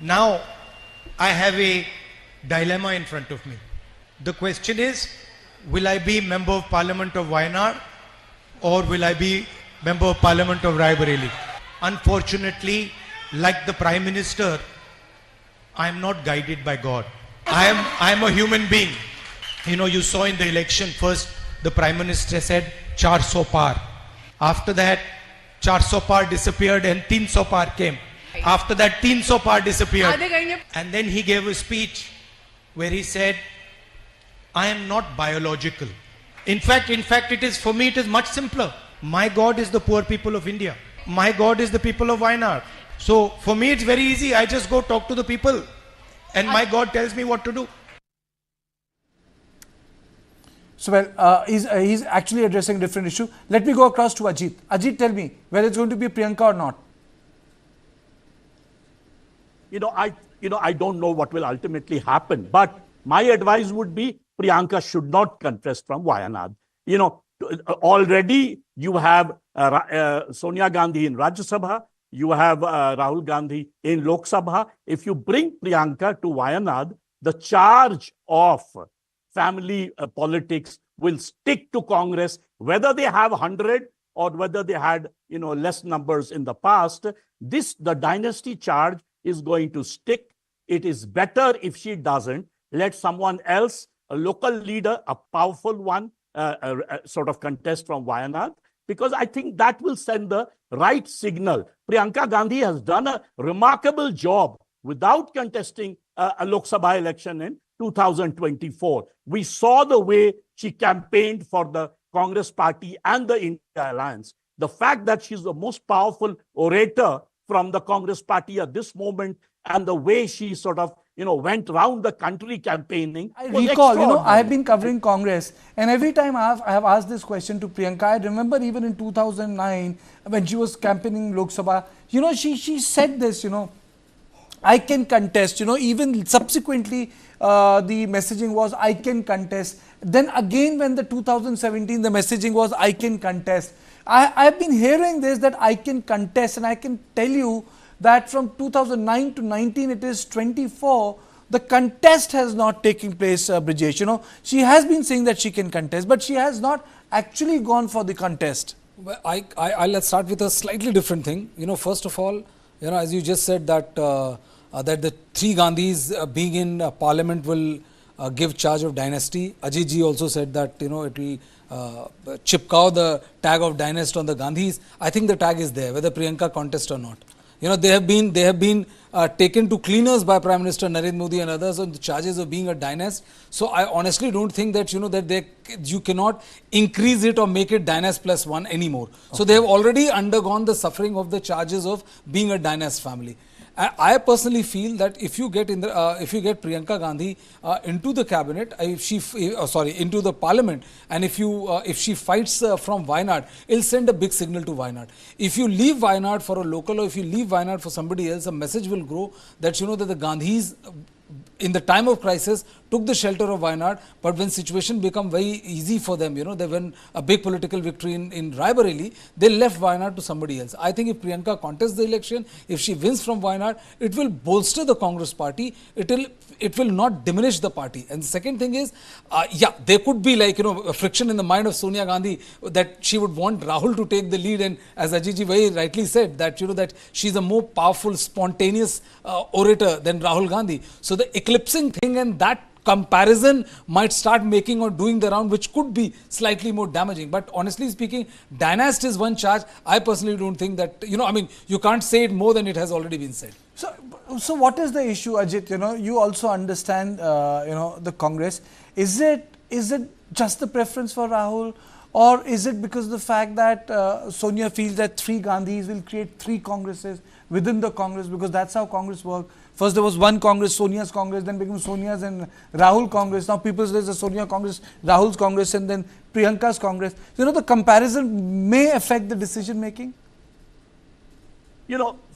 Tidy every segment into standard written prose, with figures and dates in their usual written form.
Now, I have a dilemma in front of me. The question is, will I be Member of Parliament of Wayanad or will I be Member of Parliament of Rae Bareli? Unfortunately, like the Prime Minister, I am not guided by God. I am a human being. You know, you saw in the election, first the Prime Minister said, 400 par. After that, 400 par disappeared and 300 par came. After that, 300 par disappeared. And then he gave a speech where he said, I am not biological. In fact, it is, for me, it is much simpler. My God is the poor people of India. My God is the people of Wayanad. So for me, it's very easy. I just go talk to the people and my God tells me what to do. So, well, he's actually addressing a different issue. Let me go across to Ajit. Ajit, tell me whether it's going to be Priyanka or not. I don't know what will ultimately happen, but my advice would be Priyanka should not contest from Wayanad. Already you have Sonia Gandhi in Rajya Sabha, you have Rahul Gandhi in Lok Sabha. If you bring Priyanka to Wayanad, the charge of family politics will stick to Congress, whether they have 100 or whether they had less numbers in the past. The dynasty charge is going to stick. It is better if she doesn't. Let someone else, a local leader, a powerful one, sort of contest from Wayanad, because I think that will send the right signal. Priyanka Gandhi has done a remarkable job without contesting a Lok Sabha election in 2024. We saw the way she campaigned for the Congress party and the India Alliance. The fact that she's the most powerful orator from the Congress party at this moment, and the way she sort of, went around the country campaigning. I recall, I have been covering Congress, and every time I have asked this question to Priyanka. I remember even in 2009, when she was campaigning Lok Sabha, she said this, I can contest, even subsequently, the messaging was, I can contest. Then again, when the 2017, the messaging was, I can contest. I've been hearing this, that I can contest, and I can tell you that from 2009 to 19, it is 24, the contest has not taken place, Brijesh. She has been saying that she can contest, but she has not actually gone for the contest. Well, let's start with a slightly different thing. First of all, as you just said that that the three Gandhis being in parliament will give charge of dynasty. Ajit ji also said that it will chipkaw the tag of dynasty on the Gandhis. I think the tag is there, whether Priyanka contest or not. They have been taken to cleaners by Prime Minister Narendra Modi and others on the charges of being a dynast. So I honestly don't think that you cannot increase it or make it dynast plus one anymore. Okay. So they have already undergone the suffering of the charges of being a dynast family. I personally feel that if you get Priyanka Gandhi into the cabinet, into the parliament, and if she fights from Wayanad, it'll send a big signal to Wayanad. If you leave Wayanad for a local, or if you leave Wayanad for somebody else, a message will grow that that the Gandhis, in the time of crisis, took the shelter of Wayanad, but when situation became very easy for them, they won a big political victory in Rae Bareli, they left Wayanad to somebody else. I think if Priyanka contests the election, if she wins from Wayanad, it will bolster the Congress party. It will not diminish the party. And the second thing is, there could be a friction in the mind of Sonia Gandhi that she would want Rahul to take the lead. And as Ajit ji very rightly said, that that she's a more powerful, spontaneous orator than Rahul Gandhi. So the eclipsing thing and that comparison might start making or doing the round, which could be slightly more damaging. But honestly speaking, dynasty is one charge. I personally don't think that, you can't say it more than it has already been said. So what is the issue, Ajit? You also understand, the Congress. Is it just the preference for Rahul, or is it because of the fact that Sonia feels that three Gandhis will create three Congresses within the Congress, because that's how Congress works? First there was one Congress, Sonia's Congress, then became Sonia's and Rahul Congress. Now people say there's a Sonia Congress, Rahul's Congress, and then Priyanka's Congress. The comparison may affect the decision making.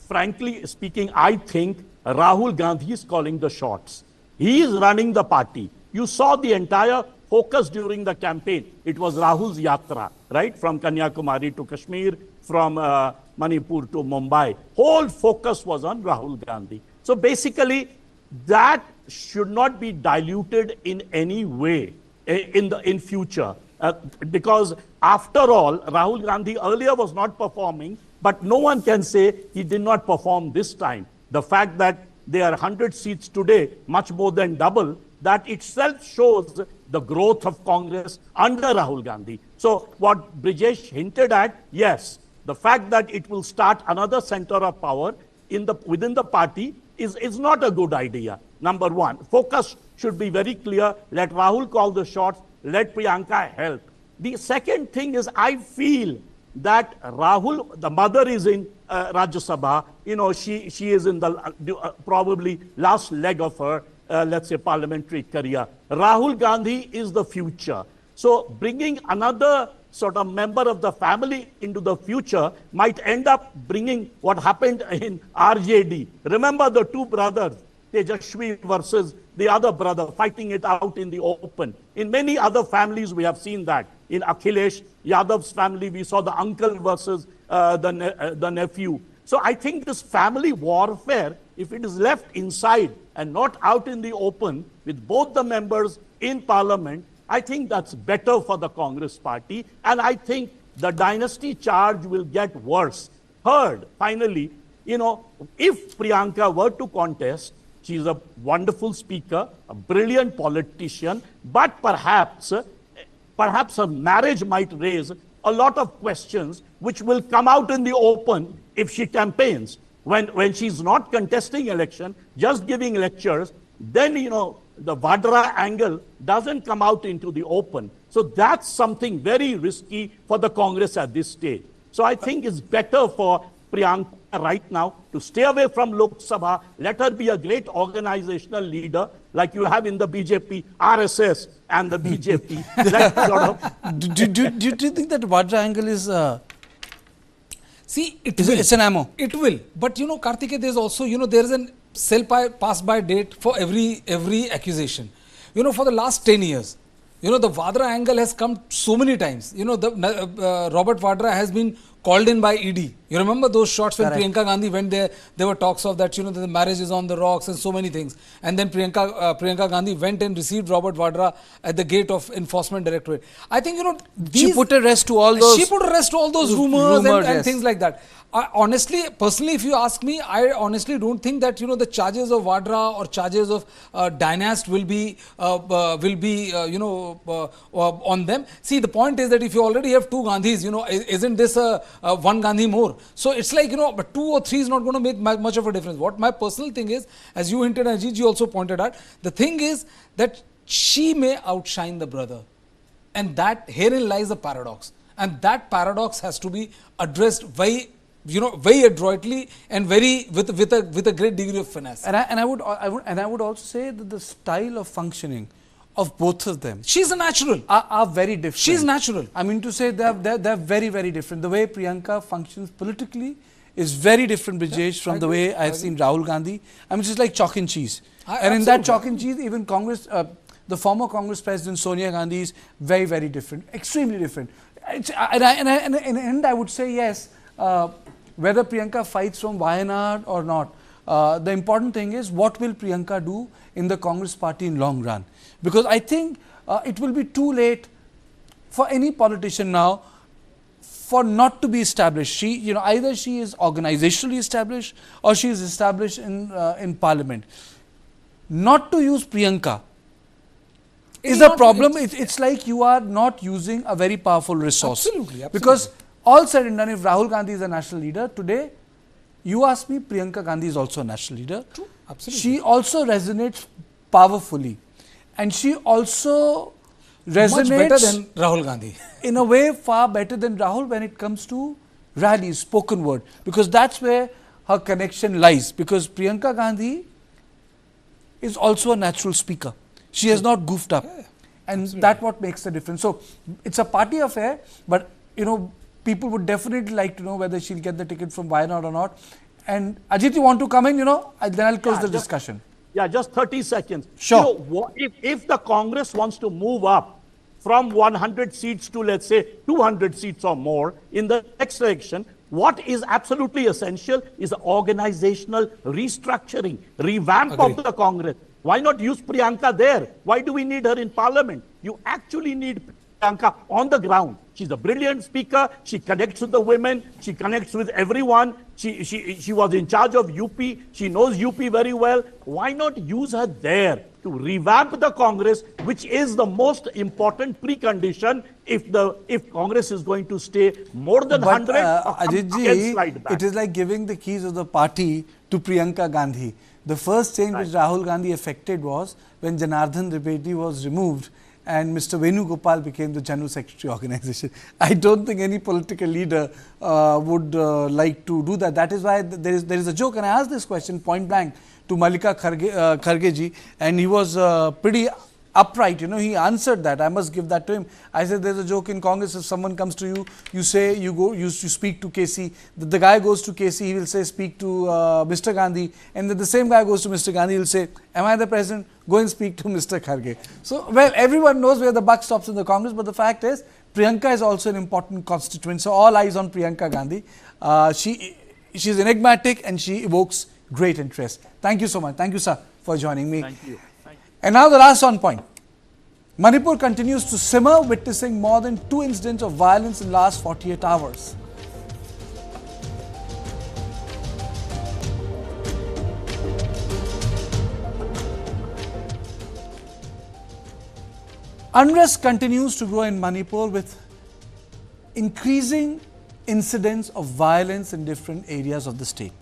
Frankly speaking, I think Rahul Gandhi is calling the shots. He is running the party. You saw the entire focus during the campaign. It was Rahul's yatra, right? From Kanyakumari to Kashmir, from Manipur to Mumbai. Whole focus was on Rahul Gandhi. So basically, that should not be diluted in any way in future. Because after all, Rahul Gandhi earlier was not performing, but no one can say he did not perform this time. The fact that there are 100 seats today, much more than double, that itself shows the growth of Congress under Rahul Gandhi. So what Brijesh hinted at, yes, the fact that it will start another center of power within the party is not a good idea. Number one, focus should be very clear. Let Rahul call the shots. Let Priyanka help. The second thing is, I feel that Rahul, the mother is in Rajya Sabha. You know, she is in the probably last leg of her, let's say, parliamentary career. Rahul Gandhi is the future. So bringing another sort of member of the family into the future might end up bringing what happened in RJD. Remember the two brothers, Tejashwi versus the other brother, fighting it out in the open. In many other families, we have seen that. In Akhilesh Yadav's family, we saw the uncle versus the nephew. So I think this family warfare, if it is left inside and not out in the open with both the members in parliament, I think that's better for the Congress party. And I think the dynasty charge will get worse. Third, finally, you know, if Priyanka were to contest, she's a wonderful speaker, a brilliant politician, but perhaps her marriage might raise a lot of questions which will come out in the open if she campaigns. When she's not contesting election, just giving lectures, then, you know, the Vadra angle doesn't come out into the open. So that's something very risky for the Congress at this stage. So I think it's better for Priyanka right now to stay away from Lok Sabha. Let her be a great organizational leader like you have in the BJP, RSS and the BJP. Do you think that Vadra angle is... See, it's an ammo. It will. But, you know, Karthike, there's also, you know, there is an pass-by date for every accusation. You know, for the last 10 years, you know, the Vadra angle has come so many times. You know, Robert Vadra has been called in by ED. You remember those shots when Priyanka Gandhi went there? There were talks of that, you know, the marriage is on the rocks and so many things. And then Priyanka Gandhi went and received Robert Vadra at the gate of Enforcement Directorate. I think, you know, she put a rest to all those... She put a rest to all those rumors and yes. things like that. Honestly, personally, if you ask me, I honestly don't think that, you know, the charges of Vadra or charges of Dynast will be on them. See, the point is that if you already have two Gandhis, you know, isn't this one Gandhi more? So it's like, you know, but 2 or 3 is not going to make much of a difference. What my personal thing is, as you hinted and Ajit also pointed out, the thing is that she may outshine the brother. And that herein lies the paradox. And that paradox has to be addressed very adroitly and with a great degree of finesse. And I would also say that the style of functioning of both of them, she's a natural, are very different. She's natural. I mean to say they're very, very different. The way Priyanka functions politically is very different, Brijesh, from the way I've seen Rahul Gandhi. I mean, it's just like chalk and cheese. And in that chalk and cheese, even Congress, the former Congress President Sonia Gandhi is very, very different, extremely different. In the end, I would say yes. Whether Priyanka fights from Wayanad or not, the important thing is what will Priyanka do in the Congress party in long run. Because I think it will be too late for any politician now for not to be established. She, you know, either she is organizationally established or she is established in parliament. Not to use Priyanka is a problem. It's like you are not using a very powerful resource. Absolutely. Because all said and done, if Rahul Gandhi is a national leader, today, you ask me, Priyanka Gandhi is also a national leader. True. Absolutely. She also resonates powerfully. And she also resonates... Much better than Rahul Gandhi. In a way, far better than Rahul when it comes to rallies, spoken word. Because that's where her connection lies. Because Priyanka Gandhi is also a natural speaker. She has not goofed up. Yeah, and that's what makes the difference. So, it's a party affair, but, you know, people would definitely like to know whether she'll get the ticket from Wayanad or not. And Ajit, you want to come in, you know, then I'll close the discussion. Yeah, just 30 seconds. Sure. You know, if the Congress wants to move up from 100 seats to, let's say, 200 seats or more in the next election, What is absolutely essential is organizational restructuring, revamp of the Congress. Why not use Priyanka there? Why do we need her in parliament? You actually need Priyanka on the ground. She's a brilliant speaker. She connects with the women. She connects with everyone. She was in charge of UP. She knows UP very well. Why not use her there to revamp the Congress, which is the most important precondition if Congress is going to stay more than 100 or Ajit can slide back. it is like giving the keys of the party to Priyanka Gandhi. The first change which Rahul Gandhi effected was when Janardhan Trivedi was removed and Mr. Venugopal became the General Secretary organization. I don't think any political leader would like to do that. That is why there is a joke, and I asked this question point blank to Mallika Kharge ji, and he was pretty upright, you know, he answered that. I must give that to him. I said, there's a joke in Congress, if someone comes to you, you say, you speak to KC, the guy goes to KC, he will say, speak to Mr. Gandhi, and then the same guy goes to Mr. Gandhi, he will say, am I the president? Go and speak to Mr. Kharge. So, well, everyone knows where the buck stops in the Congress, but the fact is, Priyanka is also an important constituent, so all eyes on Priyanka Gandhi. She is enigmatic and she evokes great interest. Thank you so much. Thank you, sir, for joining me. Thank you. And now the last on point. Manipur continues to simmer, witnessing more than 2 incidents of violence in the last 48 hours. Unrest continues to grow in Manipur with increasing incidents of violence in different areas of the state.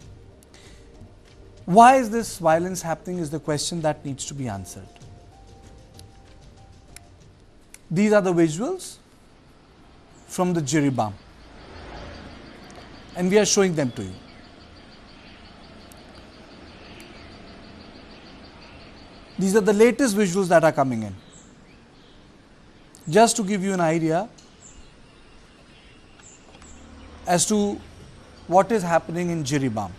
Why is this violence happening is the question that needs to be answered. These are the visuals from the Jiribam, and we are showing them to you. These are the latest visuals that are coming in. Just to give you an idea as to what is happening in Jiribam.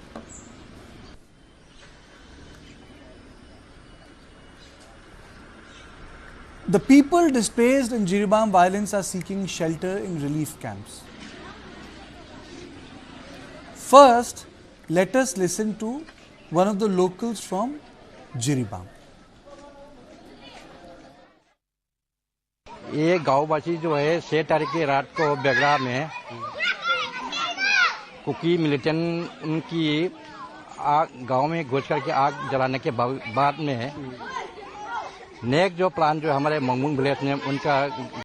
The people displaced in Jiribam violence are seeking shelter in relief camps. First, let us listen to one of the locals from Jiribam. ये गांववासी जो है 6 तारीख की रात को बेगरा में cookie militant उनकी गांव में घुस करके आग जलाने के बाद में नेक्स्ट जो प्लान जो हमारे मंगमुंग विलेज ने उनका